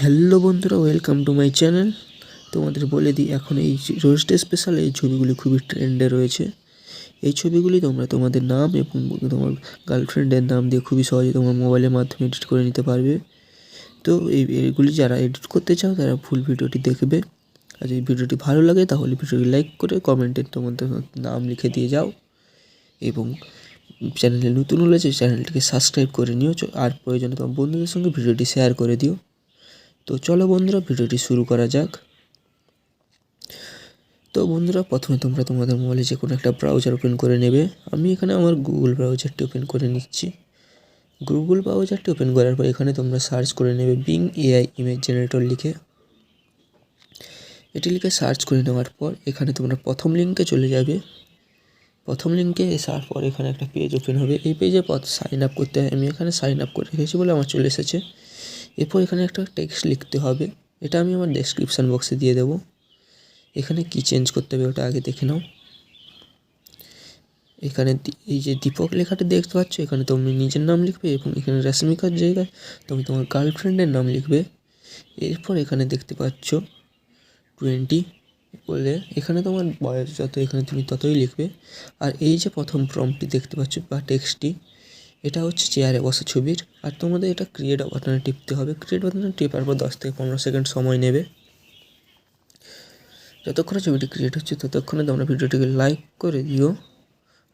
Hello বন্ধুরা, welcome to my channel. তোমাদের বলে দিই, এখন এই রোজ ডে স্পেশাল এই ছবিগুলি খুবই ট্রেন্ডে রয়েছে। এই ছবিগুলি তোমরা তোমাদের নাম এবং তোমার গার্লফ্রেন্ডের নাম দিয়ে খুবই সহজে তোমার মোবাইলের মাধ্যমে এডিট করে নিতে পারবে। তো এইগুলি যারা এডিট করতে চাও তারা ফুল ভিডিওটি দেখবে। আর যদি ভিডিওটি ভালো লাগে তাহলে ভিডিওটি লাইক করে কমেন্টে তোমাদের নাম লিখে দিয়ে যাও, এবং চ্যানেলে নতুন হলে চ্যানেলটিকে সাবস্ক্রাইব করে নিও। আর প্রয়োজনে তোমার বন্ধুদের সঙ্গে ভিডিওটি শেয়ার করে দিও। তো চলো বন্ধুরা, ভিডিওটি শুরু করা যাক। তো বন্ধুরা, প্রথমে তোমরা তোমাদের মোবাইলে যে কোনো একটা ব্রাউজার ওপেন করে নেবে। আমি এখানে আমার গুগল ব্রাউজারটি ওপেন করে নিচ্ছি। গুগল ব্রাউজারটি ওপেন করার পর এখানে তোমরা সার্চ করে নেবে বিং এআই ইমেজ জেনারেটর লিখে। এটি লিখে সার্চ করে নেওয়ার পর এখানে তোমরা প্রথম লিঙ্কে চলে যাবে। প্রথম লিঙ্কে আসার পর এখানে একটা পেজ ওপেন হবে। এই পেজে সাইন আপ করতে হয়। আমি এখানে সাইন আপ করে রেখেছি বলে আমার চলে এসেছে। এরপর এখানে একটা টেক্সট লিখতে হবে। এটা আমি আমার ডেসক্রিপশান বক্সে দিয়ে দেবো। এখানে কি চেঞ্জ করতে হবে ওটা আগে দেখে নাও। এখানে এই যে দীপক লেখাটা দেখতে পাচ্ছ, এখানে তুমি নিজের নাম লিখবে এবং এখানে রাশ্মিকার জায়গায় তুমি তোমার গার্লফ্রেন্ডের নাম লিখবে। এরপর এখানে দেখতে পাচ্ছ 20 বলে, এখানে তোমার বয়স যত এখানে তুমি ততই লিখবে। আর এই যে প্রথম প্রম্পটটি দেখতে পাচ্ছ বা টেক্সটটি, এটা হচ্ছে চেয়ারে বসা ছবির। আর তোমাদের এটা ক্রিয়েট বাটনে টিপতে হবে। ক্রিয়েট বাটনে টিপার পর 10 থেকে 15 সেকেন্ড সময় নেবে। যতক্ষণে ছবিটি ক্রিয়েট হচ্ছে ততক্ষণে তোমরা ভিডিওটিকে লাইক করে দিও।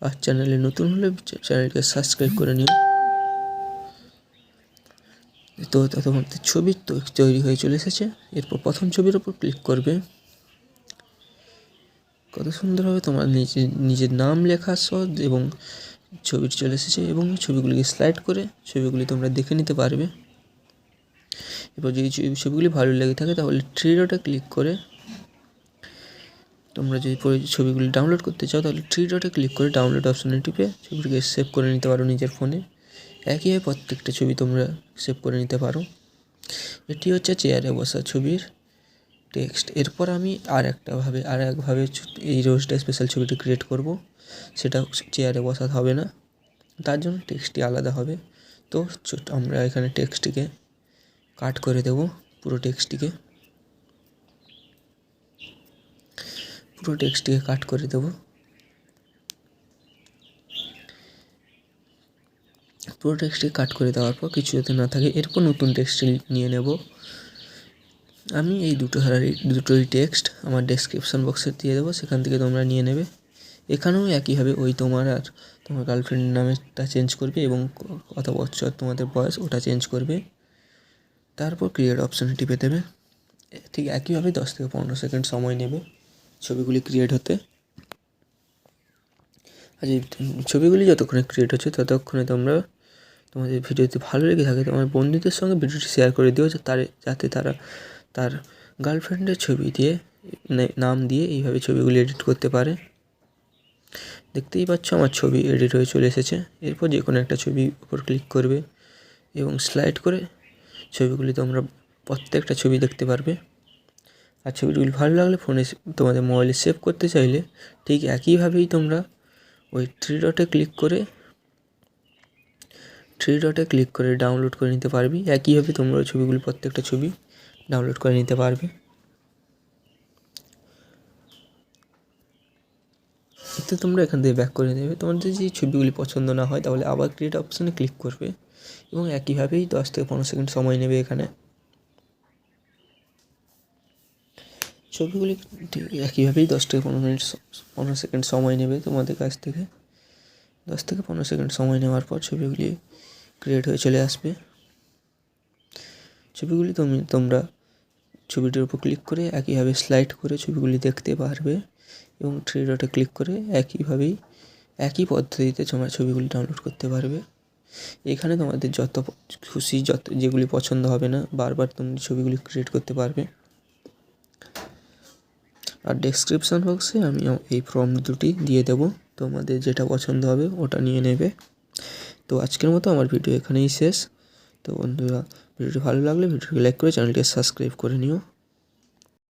আর চ্যানেলে নতুন হলে চ্যানেলটিকে সাবস্ক্রাইব করে নিও। তো তোমাদের ছবি তো তৈরি হয়ে চলে এসেছে। এরপর প্রথম ছবির ওপর ক্লিক করবে। কত সুন্দরভাবে তোমার নিজের নাম লেখা সহ এবং ছবিটি চলে এসেছে, এবং ছবিগুলিকে স্লাইড করে ছবিগুলি তোমরা দেখে নিতে পারবে। এরপর যদি ছবিগুলি ভালো লেগে থাকে তাহলে থ্রি ডটে ক্লিক করে তোমরা যদি ছবিগুলি ডাউনলোড করতে চাও তাহলে থ্রি ডটে ক্লিক করে ডাউনলোড অপশানে টিপে ছবিটিকে সেভ করে নিতে পারো নিজের ফোনে। একইভাবে প্রত্যেকটা ছবি তোমরা সেভ করে নিতে পারো। এটি হচ্ছে চেয়ারে বসা ছবির টেক্সট। এরপর আমি আর একভাবে এই রোজ ডে স্পেশাল ছবিটি ক্রিয়েট করব। সেটা চেয়ারে বসা হবে না, তার জন্য টেক্সটটি আলাদা হবে। তো আমরা এখানে টেক্সটটিকে কাট করে দেব। পুরো টেক্সটটিকে কাট করে দেব। পুরো টেক্সটটি কাট করে দেওয়ার পর কিছু যাতে না থাকে, এরপর নতুন টেক্সট নিয়ে নেব। আমি এই দুটোই টেক্সট আমার ডেসক্রিপশান বক্সে দিয়ে দেবো, সেখান থেকে তোমরা নিয়ে নেবে। এখানেও একইভাবে ওই তোমার আর তোমার গার্লফ্রেন্ডের নামটা চেঞ্জ করবে এবং কত বছর তোমাদের বয়স ওটা চেঞ্জ করবে। তারপর ক্রিয়েট অপশানে টিপে দেবে। ঠিক একইভাবে 10 থেকে 15 সেকেন্ড সময় নেবে ছবিগুলি ক্রিয়েট হতে। আর এই ছবিগুলি যতক্ষণে ক্রিয়েট হচ্ছে ততক্ষণে তোমরা তোমাদের ভিডিওতে ভালো লেগে থাকে তোমার বন্ধুদের সঙ্গে ভিডিওটি শেয়ার করে দিও, যাতে তারা তার গার্লফ্রেন্ডের ছবি দিয়ে নাম দিয়ে এইভাবে ছবিগুলি এডিট করতে পারে। দেখতেই পাচ্ছ আমার ছবি এডিট হয়ে চলে এসেছে। এরপর যে কোনো একটা ছবির উপর ক্লিক করবে এবং স্লাইড করে ছবিগুলি তোমরা প্রত্যেকটা ছবি দেখতে পারবে। আর ছবিগুলি ভালো লাগলে ফোনে তোমাদের মোবাইলে সেভ করতে চাইলে ঠিক একইভাবেই তোমরা ওই থ্রি ডটে ক্লিক করে ডাউনলোড করে নিতে পারবে। একইভাবে তোমরা ছবিগুলি প্রত্যেকটা ছবি ডাউনলোড করে নিতে পারবে। তো তোমরা এখান থেকে ব্যাক করে নেবে। তোমাদের যদি ছবিগুলি পছন্দ না হয় তাহলে আবার ক্রিয়েট অপশানে ক্লিক করবে এবং একইভাবেই 10 থেকে 15 সেকেন্ড সময় নেবে। এখানে ছবিগুলি একইভাবেই 10 থেকে 15 সেকেন্ড সময় নেবে তোমাদের কাছ থেকে। 10 থেকে 15 সেকেন্ড সময় নেওয়ার পর ছবিগুলি ক্রিয়েট হয়ে চলে আসবে। ছবিগুলি তোমরা ছবিটির উপর ক্লিক করে একইভাবে স্লাইড করে ছবিগুলি দেখতে পারবে এবং থ্রি ডটে ক্লিক করে একই পদ্ধতিতে তোমরা ছবিগুলি ডাউনলোড করতে পারবে। এখানে তোমাদের যত খুশি যেগুলি পছন্দ হবে না বারবার তোমরা ছবিগুলি ক্রিয়েট করতে পারবে। আর ডেসক্রিপশান বক্সে আমি এই প্রম্পট দুটি দিয়ে দেবো, তোমাদের যেটা পছন্দ হবে ওটা নিয়ে নেবে। তো আজকের মতো আমার ভিডিও এখানেই শেষ। তো বন্ধুরা, ভিডিওটি ভালো লাগলে ভিডিওটি লাইক করে চ্যানেলটি সাবস্ক্রাইব করে নিও।